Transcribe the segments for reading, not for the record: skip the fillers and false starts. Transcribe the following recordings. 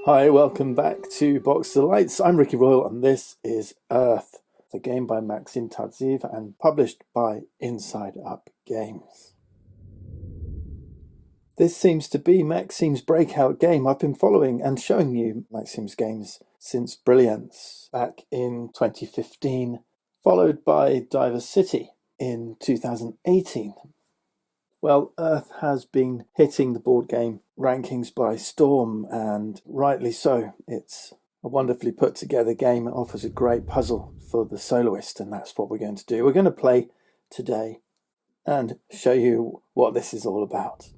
Hi, welcome back to Box of Lights. I'm Ricky Royal and this is Earth, a game by Maxim Tadziv and published by Inside Up Games. This seems to be Maxim's breakout game. I've been following and showing you Maxim's games since Brilliance back in 2015, followed by Diver City in 2018. Well, Earth has been hitting the board game rankings by storm, and rightly so. It's a wonderfully put together game. It offers a great puzzle for the soloist, and that's what we're going to do. We're going to play today and show you what this is all about.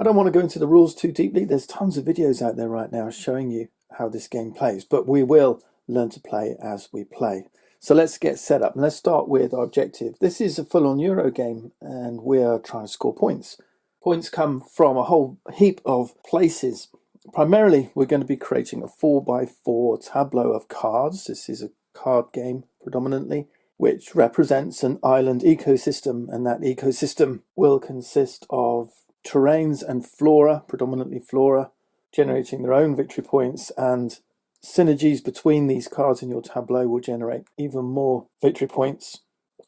I don't want to go into the rules too deeply. There's tons of videos out there right now showing you how this game plays, but we will learn to play as we play. So let's get set up and let's start with our objective. This is a full-on Euro game and we're trying to score points. Points come from a whole heap of places. Primarily, we're going to be creating a 4x4 tableau of cards. This is a card game predominantly, which represents an island ecosystem, and that ecosystem will consist of terrains and flora, predominantly flora, generating their own victory points, and synergies between these cards in your tableau will generate even more victory points.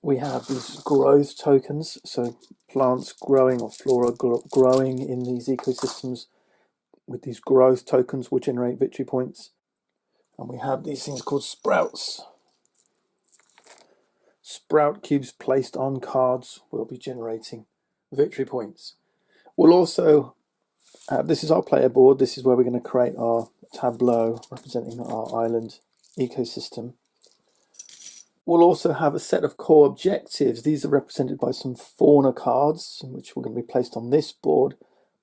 We have these growth tokens, so plants growing or flora growing in these ecosystems with these growth tokens will generate victory points. And we have these things called sprouts. Sprout cubes placed on cards will be generating victory points. We'll also, this is our player board. This is where we're going to create our tableau representing our island ecosystem. We'll also have a set of core objectives. These are represented by some fauna cards, which we're going to be placed on this board,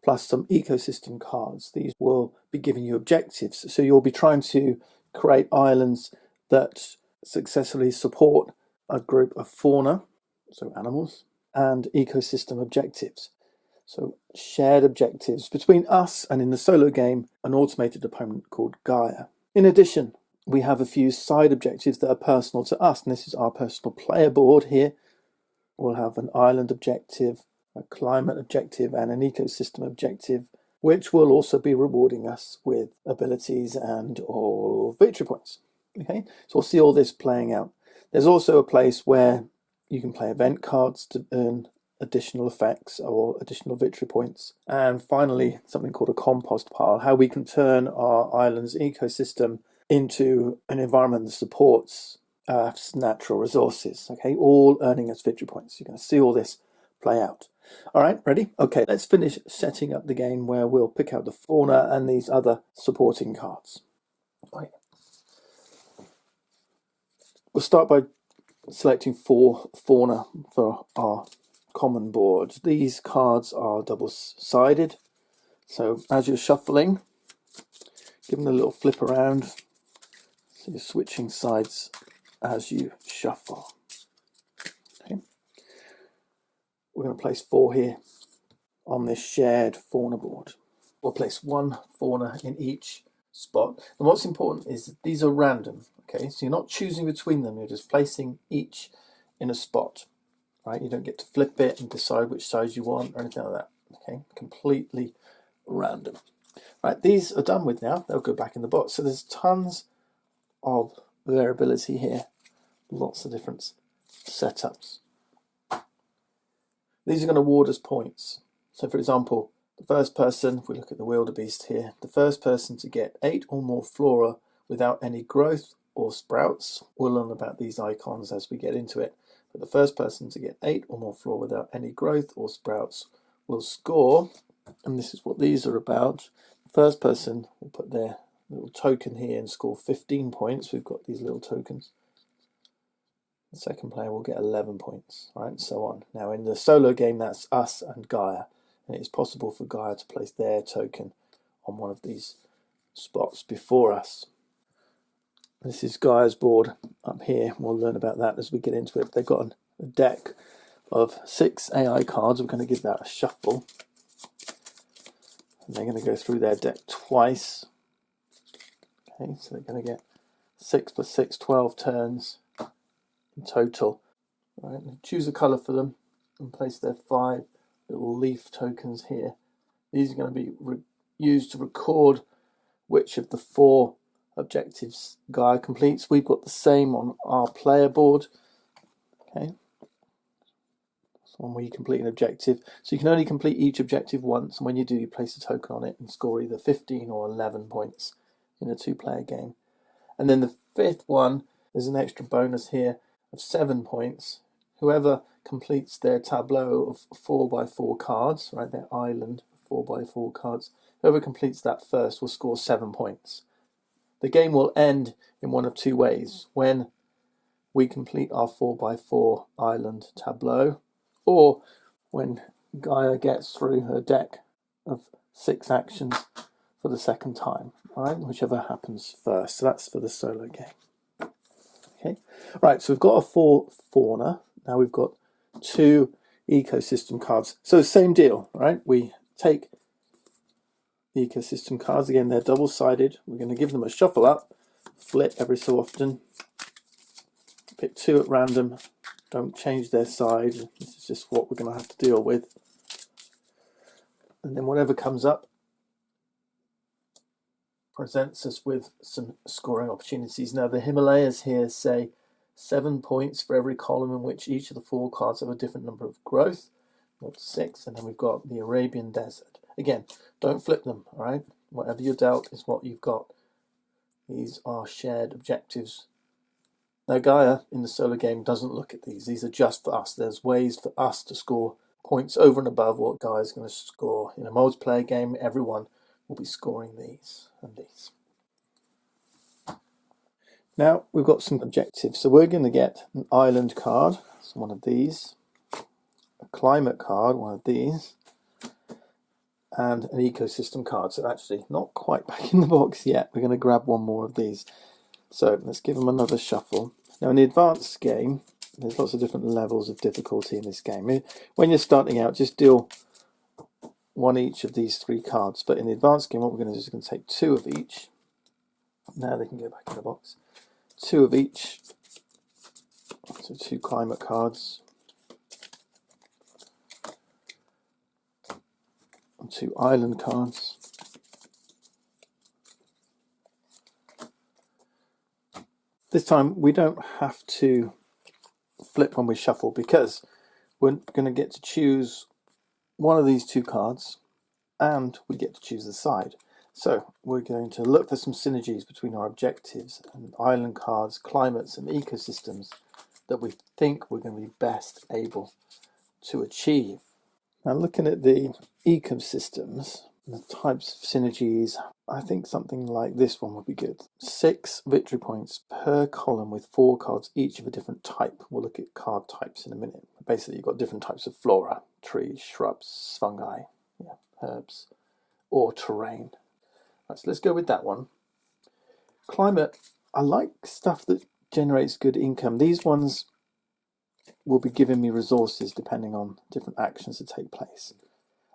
plus some ecosystem cards. These will be giving you objectives. So you'll be trying to create islands that successfully support a group of fauna, so animals, and ecosystem objectives. So shared objectives between us and, in the solo game, an automated opponent called Gaia. In addition, we have a few side objectives that are personal to us, and this is our personal player board here. We'll have an island objective, a climate objective, and an ecosystem objective, which will also be rewarding us with abilities and or victory points. Okay, so we'll see all this playing out. There's also a place where you can play event cards to earn additional effects or additional victory points. And finally, something called a compost pile, how we can turn our island's ecosystem into an environment that supports Earth's natural resources. Okay, all earning us victory points. You're going to see all this play out. All right, ready? Okay, let's finish setting up the game where we'll pick out the fauna and these other supporting cards. Okay. We'll start by selecting 4 fauna for our common board. These cards are double-sided, so as you're shuffling, give them a little flip around, so you're switching sides as you shuffle. Okay. We're going to place 4 here on this shared fauna board. We'll place 1 fauna in each spot, and what's important is that these are random. Okay, so you're not choosing between them, you're just placing each in a spot. Right, you don't get to flip it and decide which size you want or anything like that. Okay, completely random. Right, these are done with now. They'll go back in the box. So there's tons of variability here. Lots of different setups. These are going to award us points. So for example, the first person, if we look at the wildebeest here, the first person to get 8 or more flora without any growth or sprouts, we'll learn about these icons as we get into it. But the first person to get 8 or more flora without any growth or sprouts will score, and this is what these are about. The first person will put their little token here and score 15 points. We've got these little tokens. The second player will get 11 points, right, and so on. Now in the solo game, that's us and Gaia, and it's possible for Gaia to place their token on one of these spots before us. This is Gaia's board up here. We'll learn about that as we get into it. They've got a deck of 6 AI cards. We're going to give that a shuffle. And they're going to go through their deck twice. Okay, so they're going to get 6 plus 6, 12 turns in total. All right, choose a colour for them and place their 5 little leaf tokens here. These are going to be used to record which of the 4 objectives Gaia completes. We've got the same on our player board. Okay, so when we complete an objective, so you can only complete each objective once, and when you do, you place a token on it and score either 15 or 11 points in a 2-player game. And then the 5th one, there's an extra bonus here of 7 points. Whoever completes their tableau of 4x4 cards, right, their island 4x4 cards, whoever completes that first will score 7 points. The game will end in one of 2 ways: when we complete our 4x4 island tableau, or when Gaia gets through her deck of 6 actions for the second time, right? Whichever happens first. So that's for the solo game. Okay, right, so we've got a 4 fauna. Now we've got 2 ecosystem cards. So same deal, right? We take the ecosystem cards, again, they're double-sided. We're going to give them a shuffle up, flip every so often, pick 2 at random, don't change their side. This is just what we're going to have to deal with. And then whatever comes up presents us with some scoring opportunities. Now the Himalayas here say 7 points for every column in which each of the 4 cards have a different number of growth, 0 to 6, and then we've got the Arabian Desert. Again, don't flip them, all right? Whatever you're dealt is what you've got. These are shared objectives. Now Gaia in the solo game doesn't look at these. These are just for us. There's ways for us to score points over and above what Gaia's going to score. In a multiplayer game, everyone will be scoring these and these. Now we've got some objectives. So we're going to get an island card, so one of these, a climate card, one of these, and an ecosystem card. So actually not quite back in the box yet. We're going to grab one more of these. So let's give them another shuffle. Now in the advanced game, there's lots of different levels of difficulty in this game. When you're starting out, just deal 1 each of these 3 cards. But in the advanced game, what we're going to do is we're going to take 2 of each. Now they can go back in the box. 2 of each. So 2 climate cards. And 2 island cards. This time we don't have to flip when we shuffle, because we're going to get to choose one of these 2 cards and we get to choose the side. So we're going to look for some synergies between our objectives and island cards, climates and ecosystems that we think we're going to be best able to achieve. Now looking at the ecosystems, the types of synergies, I think something like this one would be good. 6 victory points per column with 4 cards, each of a different type. We'll look at card types in a minute. Basically, you've got different types of flora, trees, shrubs, fungi, herbs, or terrain. Right, so let's go with that one. Climate, I like stuff that generates good income. These ones will be giving me resources depending on different actions that take place.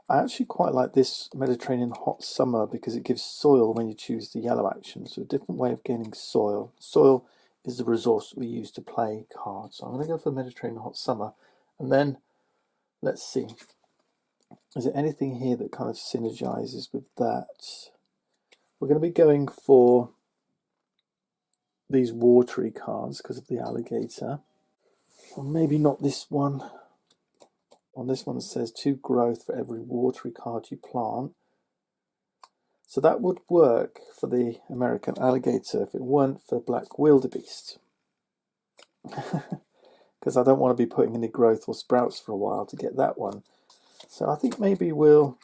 I actually quite like this Mediterranean hot summer because it gives soil when you choose the yellow action. So a different way of gaining soil. Soil is the resource we use to play cards. So I'm going to go for the Mediterranean hot summer. And then let's see. Is there anything here that kind of synergizes with that? We're going to be going for these watery cards because of the alligator. Or maybe not this one. On this one it says 2 growth for every watery card you plant. So that would work for the American alligator if it weren't for black wildebeest. Because I don't want to be putting any growth or sprouts for a while to get that one. So I think maybe we'll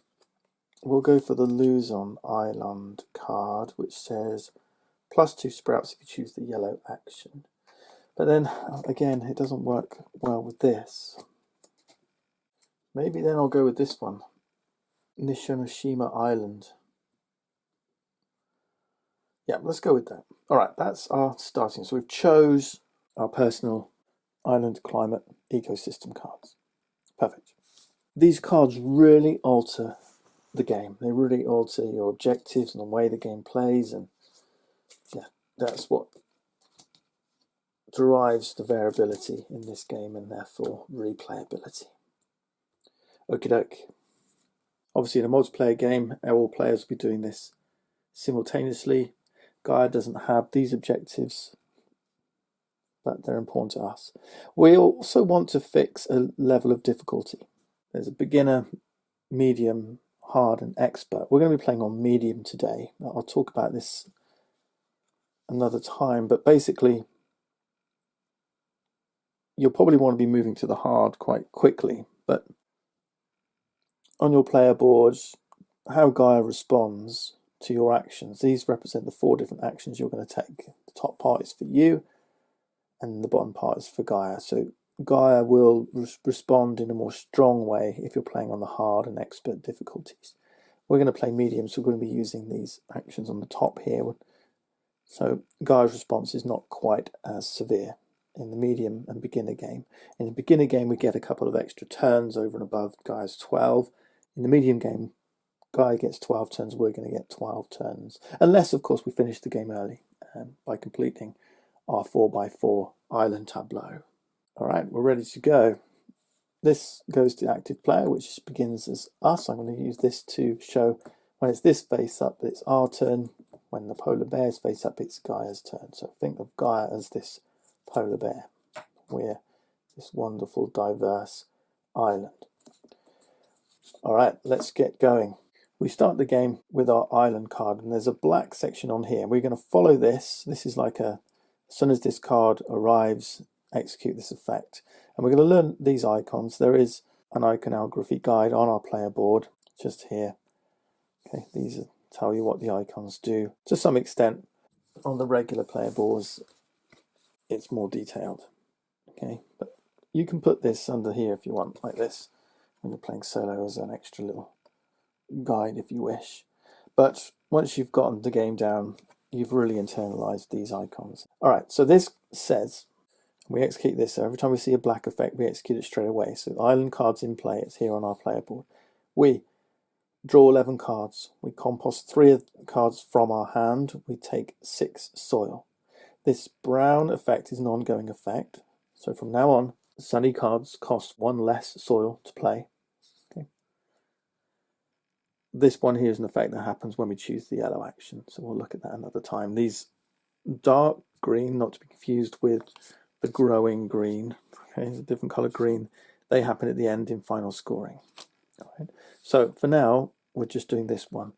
go for the Luzon Island card, which says +2 sprouts if you choose the yellow action. But then again, it doesn't work well with this. Maybe then I'll go with this one, Nishinoshima Island. Yeah, let's go with that. All right, that's our starting. So we've chose our personal island climate ecosystem cards. Perfect. These cards really alter the game. They really alter your objectives and the way the game plays, and yeah, that's what drives the variability in this game and therefore replayability. Okie doke. Obviously in a multiplayer game, all players will be doing this simultaneously. Gaia doesn't have these objectives, but they're important to us. We also want to fix a level of difficulty. There's a beginner, medium, hard, and expert. We're going to be playing on medium today. I'll talk about this another time, but basically you'll probably want to be moving to the hard quite quickly. But on your player boards, how Gaia responds to your actions, these represent the 4 different actions you're going to take. The top part is for you, and the bottom part is for Gaia. So Gaia will respond in a more strong way if you're playing on the hard and expert difficulties. We're going to play medium, so we're going to be using these actions on the top here. So Gaia's response is not quite as severe in the medium and beginner game. In the beginner game, we get a couple of extra turns over and above Gaia's 12. In the medium game, Gaia gets 12 turns, we're going to get 12 turns. Unless, of course, we finish the game early by completing our 4x4 island tableau. All right, we're ready to go. This goes to active player, which begins as us. I'm going to use this to show when it's this face up, it's our turn. When the polar bear's face up, it's Gaia's turn. So think of Gaia as this polar bear. We're this wonderful, diverse island. All right, let's get going. We start the game with our island card, and there's a black section on here. We're going to follow this. This is like as soon as this card arrives, execute this effect. And we're going to learn these icons. There is an iconography guide on our player board, just here. Okay, these tell you what the icons do. To some extent, on the regular player boards, it's more detailed. Okay, but you can put this under here if you want, like this, when you're playing solo as an extra little guide if you wish. But once you've gotten the game down, you've really internalized these icons. All right, so this says we execute this. So every time we see a black effect, we execute it straight away. So island cards in play, it's here on our player board. We draw 11 cards. We compost 3 cards from our hand. We take 6 soil. This brown effect is an ongoing effect. So from now on, sunny cards cost 1 less soil to play. Okay. This one here is an effect that happens when we choose the yellow action. So we'll look at that another time. These dark green, not to be confused with the growing green, okay, a different color green, they happen at the end in final scoring. All right. So for now, we're just doing this one.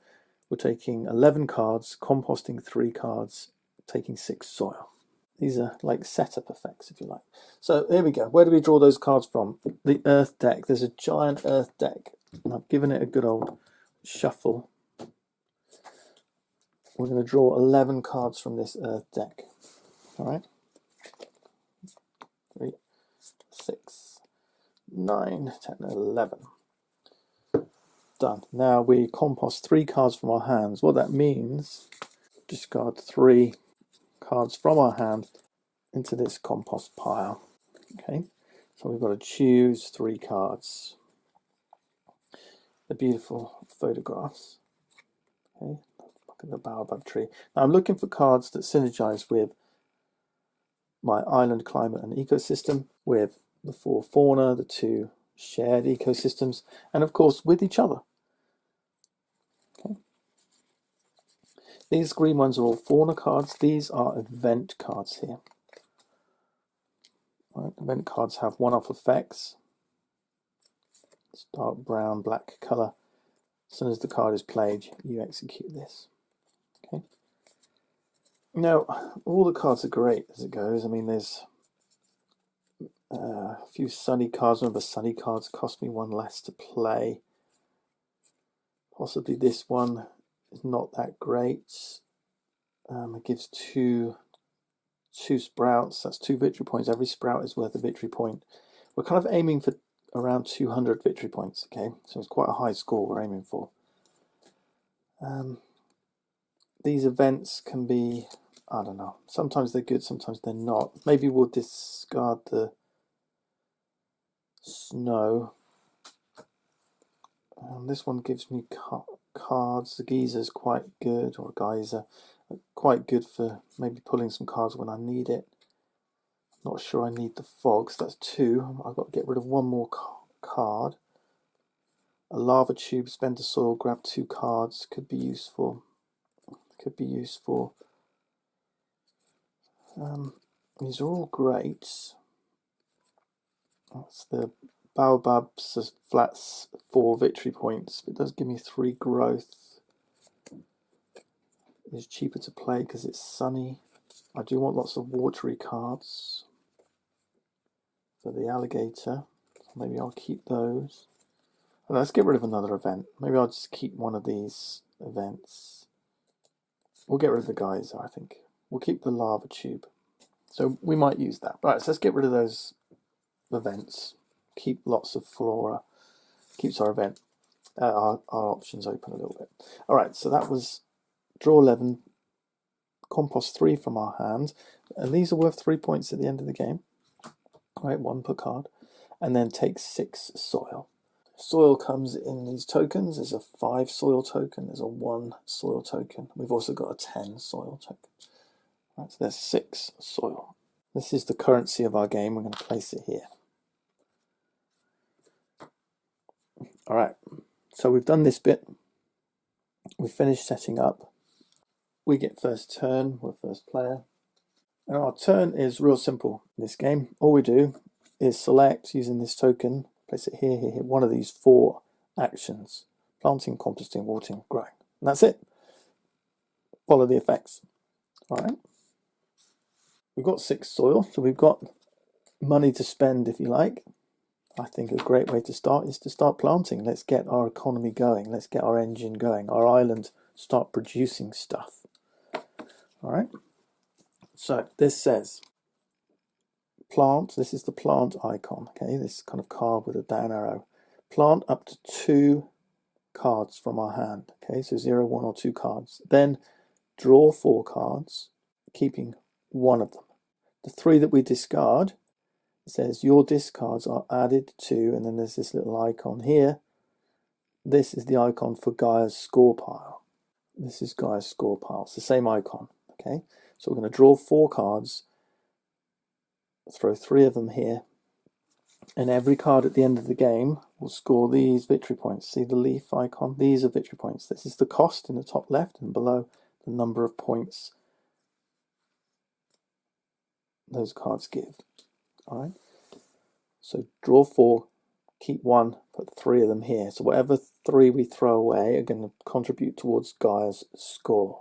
We're taking 11 cards, composting 3 cards, taking 6 soil. These are like setup effects, if you like. So here we go. Where do we draw those cards from? The Earth deck. There's a giant Earth deck, and I've given it a good old shuffle. We're going to draw 11 cards from this Earth deck. All right. 3, 6, 9, 10, 11. Done. Now we compost 3 cards from our hands. What that means, discard 3 cards from our hand into this compost pile. Okay, so we've got to choose 3 cards. The beautiful photographs. Okay, look at the baobab tree. Now I'm looking for cards that synergize with my island climate and ecosystem, with the 4 fauna, the 2 shared ecosystems, and of course with each other. Okay. These green ones are all fauna cards. These are event cards here. Right. Event cards have one-off effects. It's dark brown, black color. As soon as the card is played, you execute this. Okay. Now, all the cards are great as it goes. I mean, there's a few sunny cards. Remember, sunny cards cost me 1 less to play. Possibly this one is not that great. It gives two sprouts. That's 2 victory points. Every sprout is worth a victory point. We're kind of aiming for around 200 victory points. Okay, so it's quite a high score we're aiming for. These events can be, I don't know, sometimes they're good, sometimes they're not. Maybe we'll discard the snow. This one gives me cards. The Geyser's quite good, or Geyser, quite good for maybe pulling some cards when I need it. Not sure I need the fog, so that's 2. I've got to get rid of 1 more card. A lava tube, spend a soil, grab 2 cards, could be useful. could be used for. These are all great. That's the Baobab's flats 4 victory points. It does give me 3 growth. It's cheaper to play because it's sunny. I do want lots of watery cards for the alligator. Maybe I'll keep those. And let's get rid of another event. Maybe I'll just keep one of these events. We'll get rid of the Geyser, I think. We'll keep the lava tube. So we might use that. Right, so let's get rid of those events. Keep lots of flora. Keeps our event, our options open a little bit. All right, so that was draw 11, compost 3 from our hand. And these are worth 3 points at the end of the game. All right, 1 per card. And then take 6 soil. Soil comes in these tokens. There's a 5 soil token. There's a 1 soil token. We've also got a 10 soil token. Right, so there's 6 soil. This is the currency of our game. We're going to place it here. All right, so we've done this bit. We've finished setting up. We get first turn. We're first player. And our turn is real simple in this game. All we do is select using this token, place it here, here, here, one of these 4 actions: planting, composting, watering, growing. And that's it. Follow the effects. All right. We've got 6 soil, so we've got money to spend if you like. I think a great way to start is to start planting. Let's get our economy going. Let's get our engine going. Our island start producing stuff. All right. So this says plant. This is the plant icon. Okay, this kind of card with a down arrow. Plant up to 2 cards from our hand. Okay, so 0, 1, or 2 cards. Then draw 4 cards, keeping 1 of them. The 3 that we discard, it says your discards are added to, and then there's this little icon here. This is the icon for Gaia's score pile. This is Gaia's score pile. It's the same icon. Okay, so we're going to draw 4 cards, throw 3 of them here, and every card at the end of the game will score these victory points. See the leaf icon? These are victory points. This is the cost in the top left, and below the number of points those cards give. All right, so draw 4, keep 1, put 3 of them here. So whatever 3 we throw away are going to contribute towards Gaia's score.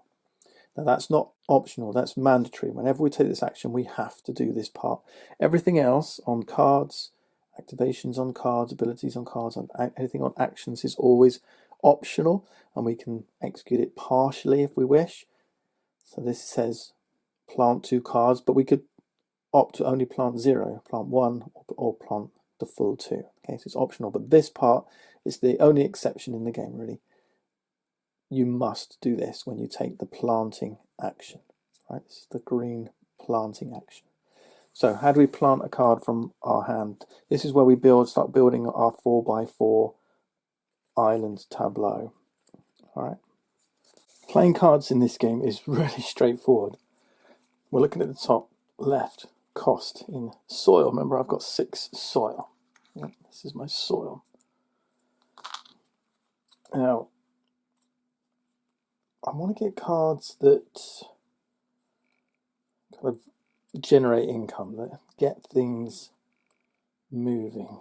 Now that's not optional, that's mandatory. Whenever we take this action, we have to do this part. Everything else on cards, activations on cards, abilities on cards, and anything on actions is always optional, and we can execute it partially if we wish. So this says plant 2 cards, but we could opt to only plant 0, plant 1, or plant the full 2. Okay, so it's optional, but this part is the only exception in the game, really. You must do this when you take the planting action. Right, this is the green planting action. So how do we plant a card from our hand? This is where we start building our 4x4 island tableau. All right. Playing cards in this game is really straightforward. We're looking at the top left. Cost in soil. Remember, I've got 6 soil. This is my soil. Now, I want to get cards that kind of generate income, that get things moving.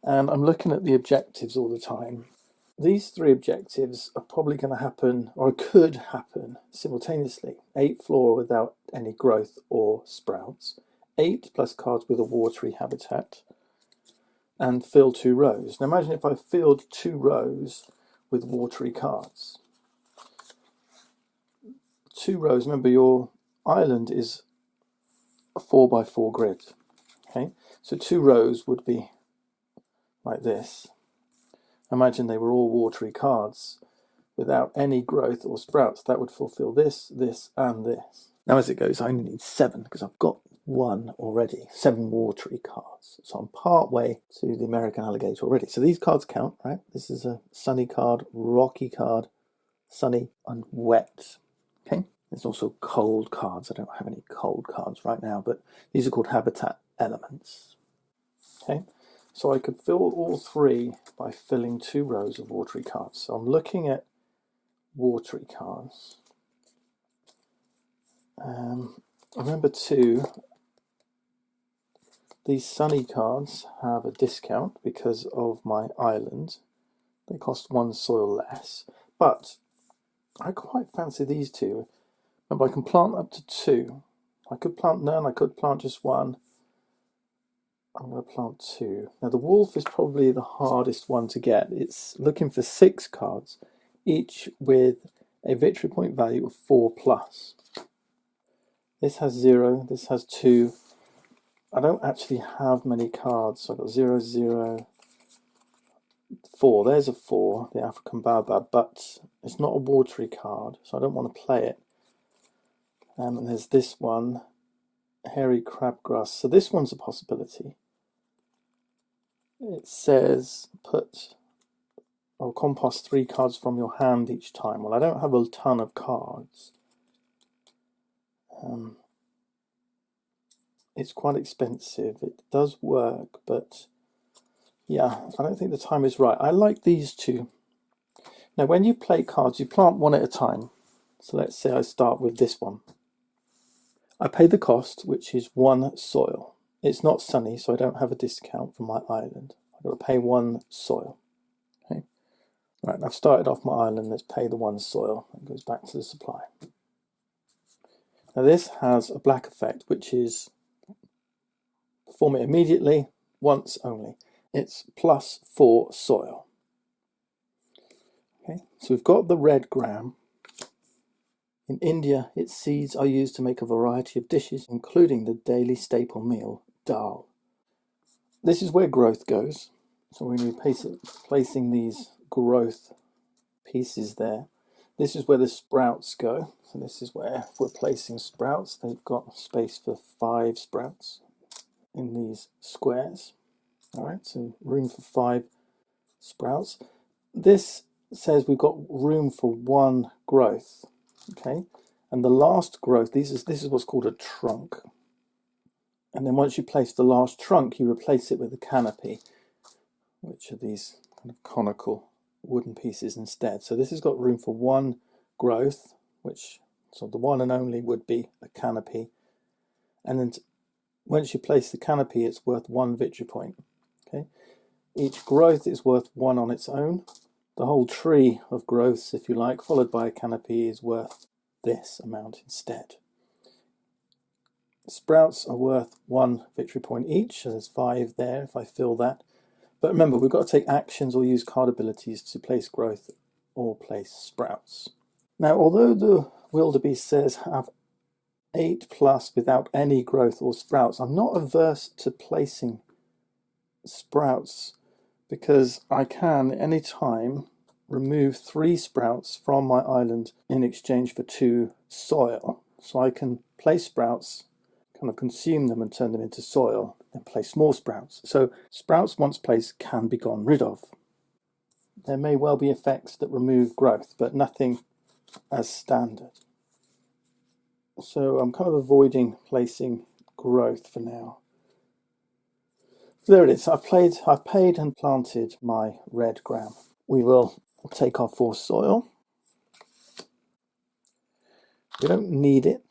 And I'm looking at the objectives all the time. These 3 objectives are probably going to happen, or could happen, simultaneously. 8 flora without any growth or sprouts, 8 plus cards with a watery habitat, and fill 2 rows. Now imagine if I filled 2 rows with watery cards. 2 rows, remember your island is a 4x4 grid. Okay, so 2 rows would be like this. Imagine they were all watery cards without any growth or sprouts. That would fulfill this, this, and this. Now as it goes, I only need 7 because I've got 1 already, 7 watery cards. So I'm part way to the American alligator already. So these cards count, right? This is a sunny card, rocky card, sunny and wet. Okay. There's also cold cards. I don't have any cold cards right now, but these are called habitat elements. Okay. So I could fill all 3 by filling 2 rows of watery cards. So I'm looking at watery cards. Remember too, these sunny cards have a discount because of my island. They cost 1 soil less, but I quite fancy these two. Remember, I can plant up to 2. I could plant none, I could plant just 1. I'm going to plant 2. Now the wolf is probably the hardest one to get. It's looking for 6 cards, each with a victory point value of 4+. This has 0, this has 2. I don't actually have many cards, so I've got 0, 0, 4. There's a 4, the African baobab, but it's not a watery card, so I don't want to play it. And there's this one, hairy crabgrass. So this one's a possibility. It says put or compost 3 cards from your hand each time. Well, I don't have a ton of cards. It's quite expensive. It does work, but yeah, I don't think the time is right. I like these two. Now, when you play cards, you plant one at a time. So let's say I start with this one. I pay the cost, which is 1 soil. It's not sunny, so I don't have a discount for my island. I've got to pay 1 soil. Okay. Right, I've started off my island. Let's pay the 1 soil. It goes back to the supply. Now this has a black effect, which is perform it immediately, once only. It's +4 soil. Okay, so we've got the red gram. In India, its seeds are used to make a variety of dishes, including the daily staple meal, dal. This is where growth goes. So we're going to be placing these growth pieces there. This is where the sprouts go. So this is where we're placing sprouts. They've got space for 5 sprouts in these squares. All right, so room for 5 sprouts. This says we've got room for 1 growth. Okay, and the last growth, this is what's called a trunk. And then once you place the last trunk, you replace it with a canopy, which are these kind of conical wooden pieces instead. So this has got room for 1 growth, which so the one and only would be a canopy. And then once you place the canopy, it's worth 1 victory point. Okay, each growth is worth 1 on its own. The whole tree of growths, if you like, followed by a canopy, is worth this amount instead. Sprouts are worth 1 victory point each, so there's 5 there if I fill that. But remember, we've got to take actions or use card abilities to place growth or place sprouts. Now, although the wildebeest says have 8+ without any growth or sprouts, I'm not averse to placing sprouts, because I can at any time remove 3 sprouts from my island in exchange for 2 soil. So I can place sprouts, kind of consume them and turn them into soil, and place more sprouts. So sprouts once placed can be gone rid of. There may well be effects that remove growth, but nothing as standard. So I'm kind of avoiding placing growth for now. There it is. I've paid and planted my red gram. We will take our 4 soil. We don't need it,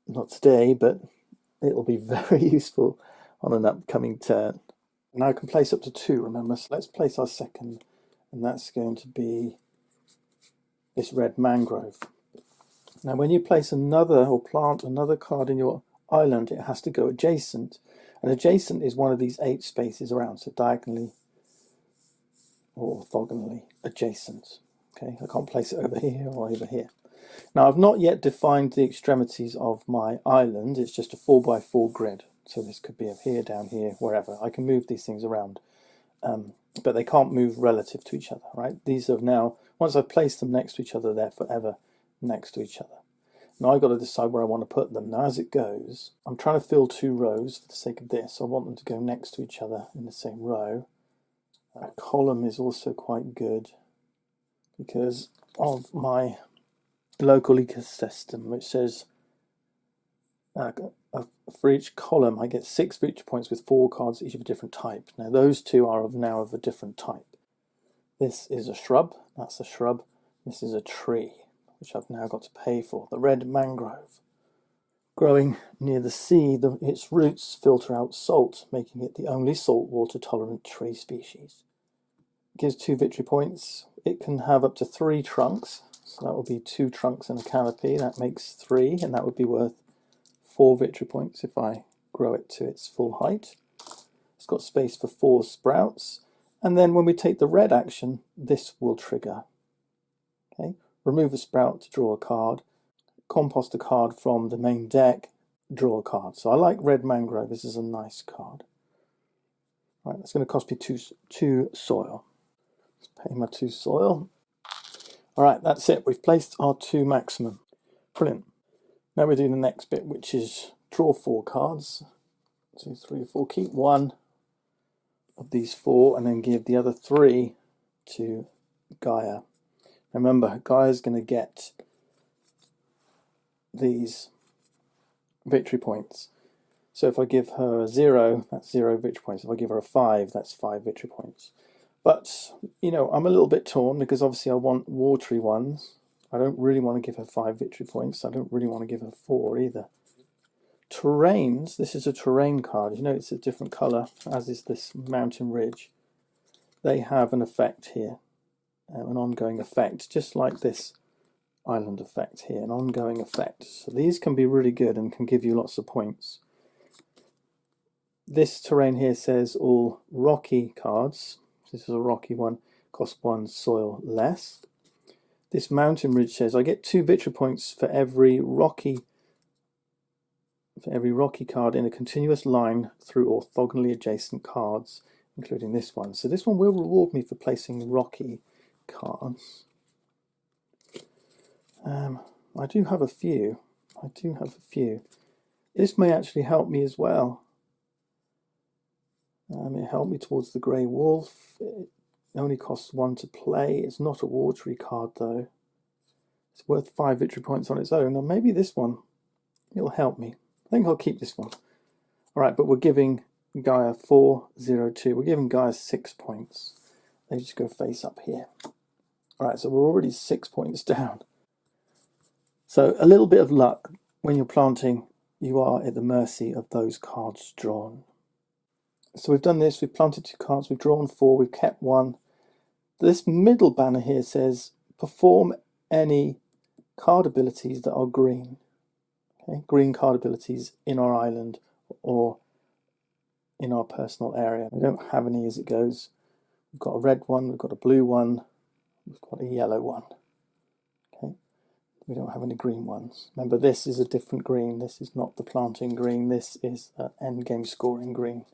not today, but it'll be very useful on an upcoming turn. Now I can place up to 2, remember, so let's place our second, and that's going to be this red mangrove. Now when you place another or plant another card in your island, it has to go adjacent. And adjacent is one of these 8 spaces around, so diagonally or orthogonally adjacent. Okay, I can't place it over here or over here. Now I've not yet defined the extremities of my island. It's just a 4x4 grid. So this could be up here, down here, wherever. I can move these things around, but they can't move relative to each other, right? These are now, once I've placed them next to each other, they're forever next to each other. Now I've got to decide where I want to put them. Now as it goes, I'm trying to fill 2 rows for the sake of this. I want them to go next to each other in the same row. That column is also quite good because of my local ecosystem, which says for each column I get 6 victory points with 4 cards each of a different type. Now those 2 are now of a different type. This is a shrub, that's a shrub. This is a tree, which I've now got to pay for. The red mangrove. Growing near the sea, its roots filter out salt, making it the only saltwater tolerant tree species. It gives 2 victory points. It can have up to 3 trunks, so that would be 2 trunks and a canopy. That makes 3, and that would be worth 4 victory points if I grow it to its full height. It's got space for 4 sprouts, and then when we take the red action, this will trigger. Okay, remove a sprout to draw a card. Compost a card from the main deck, draw a card. So I like red mangrove. This is a nice card. Right, that's going to cost me 2 soil. Let's pay my 2 soil. All right, that's it. We've placed our 2 maximum. Brilliant. Now we do the next bit, which is draw 4 cards. 2, 3, 4. Keep 1 of these 4 and then give the other 3 to Gaia. Remember, Gaia's going to get these victory points. So if I give her a 0, that's 0 victory points. If I give her a 5, that's 5 victory points. But, you know, I'm a little bit torn because obviously I want watery ones. I don't really want to give her 5 victory points. I don't really want to give her 4 either. Terrains, this is a terrain card. You know, it's a different colour, as is this mountain ridge. They have an effect here, an ongoing effect, just like this island effect here, an ongoing effect. So these can be really good and can give you lots of points. This terrain here says all rocky cards. This is a rocky one, cost 1 soil less. This mountain ridge says I get 2 victory points for every rocky card in a continuous line through orthogonally adjacent cards, including this one. So this one will reward me for placing rocky cards. I do have a few. This may actually help me as well. It helped me towards the grey wolf. It only costs 1 to play. It's not a watery card though. It's worth 5 victory points on its own. Or maybe this one, it'll help me. I think I'll keep this one. Alright, but we're giving Gaia 402. We're giving Gaia 6 points. They just go face up here. Alright, so we're already 6 points down. So a little bit of luck. When you're planting, you are at the mercy of those cards drawn. So we've done this, we've planted 2 cards, we've drawn 4, we've kept 1. This middle banner here says, perform any card abilities that are green. Okay? Green card abilities in our island or in our personal area. We don't have any as it goes. We've got a red one, we've got a blue one, we've got a yellow one. Okay? We don't have any green ones. Remember, this is a different green. This is not the planting green. This is an endgame scoring green.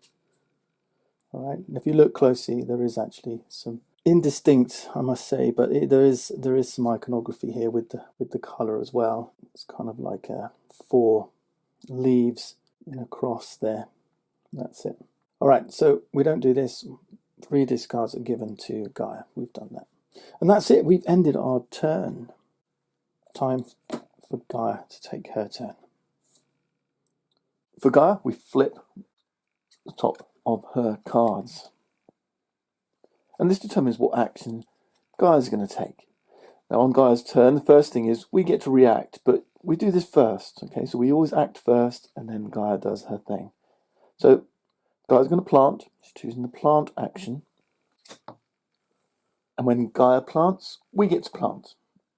All right. And if you look closely, there is actually some indistinct, I must say, but there is some iconography here with the colour as well. It's kind of like 4 leaves in a cross there. That's it. All right. So we don't do this. 3 discards are given to Gaia. We've done that, and that's it. We've ended our turn. Time for Gaia to take her turn. For Gaia, we flip the top of her cards. And this determines what action Gaia's going to take. Now on Gaia's turn, the first thing is we get to react, but we do this first. Okay, so we always act first and then Gaia does her thing. So Gaia's going to plant. She's choosing the plant action. And when Gaia plants, we get to plant.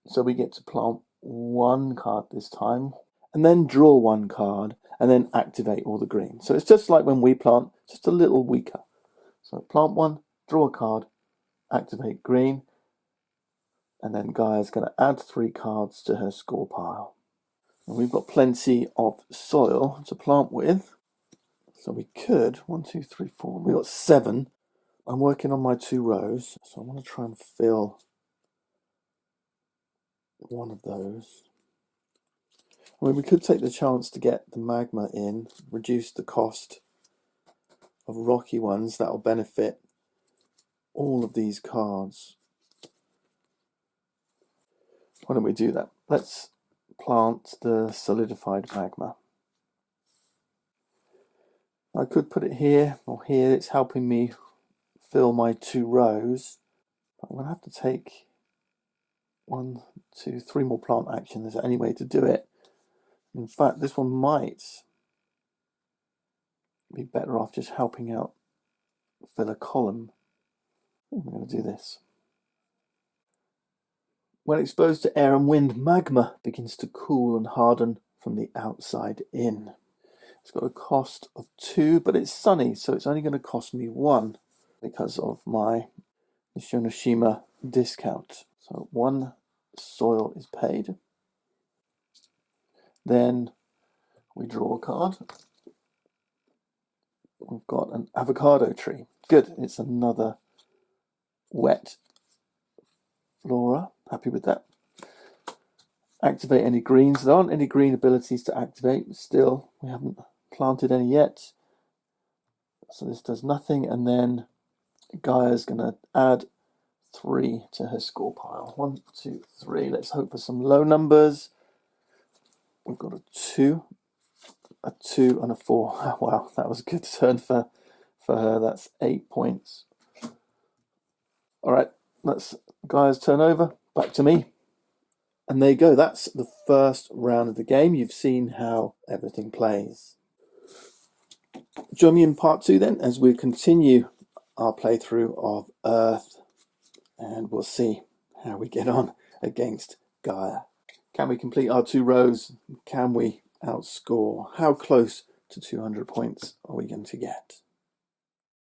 So we get to plant 1 card this time, and then draw 1 card, and then activate all the green. So it's just like when we plant, just a little weaker. So plant 1, draw a card, activate green, and then Gaia's going to add 3 cards to her score pile. And we've got plenty of soil to plant with. So we could, 1, 2, 3, 4, we've got 7. I'm working on my 2 rows, so I want to try and fill one of those. I mean, we could take the chance to get the magma in, reduce the cost of rocky ones. That'll benefit all of these cards. Why don't we do that? Let's plant the solidified magma. I could put it here or here. It's helping me fill my 2 rows. But I'm going to have to take 1, 2, 3 more plant action. Is there any way to do it? In fact, this one might be better off just helping out fill a column. I think we're going to do this. When exposed to air and wind, magma begins to cool and harden from the outside in. It's got a cost of 2, but it's sunny, so it's only going to cost me 1 because of my Nishinoshima discount. So 1 soil is paid. Then we draw a card. We've got an avocado tree. Good, it's another wet flora. Happy with that. Activate any greens. There aren't any green abilities to activate. Still, we haven't planted any yet. So this does nothing. And then Gaia's going to add 3 to her score pile. 1, 2, 3. Let's hope for some low numbers. We've got a 2, and a 4. Wow, that was a good turn for her. That's 8 points. All right, that's Gaia's turn over. Back to me. And there you go. That's the first round of the game. You've seen how everything plays. Join me in part 2 then as we continue our playthrough of Earth, and we'll see how we get on against Gaia. Can we complete our 2 rows? Can we outscore? How close to 200 points are we going to get?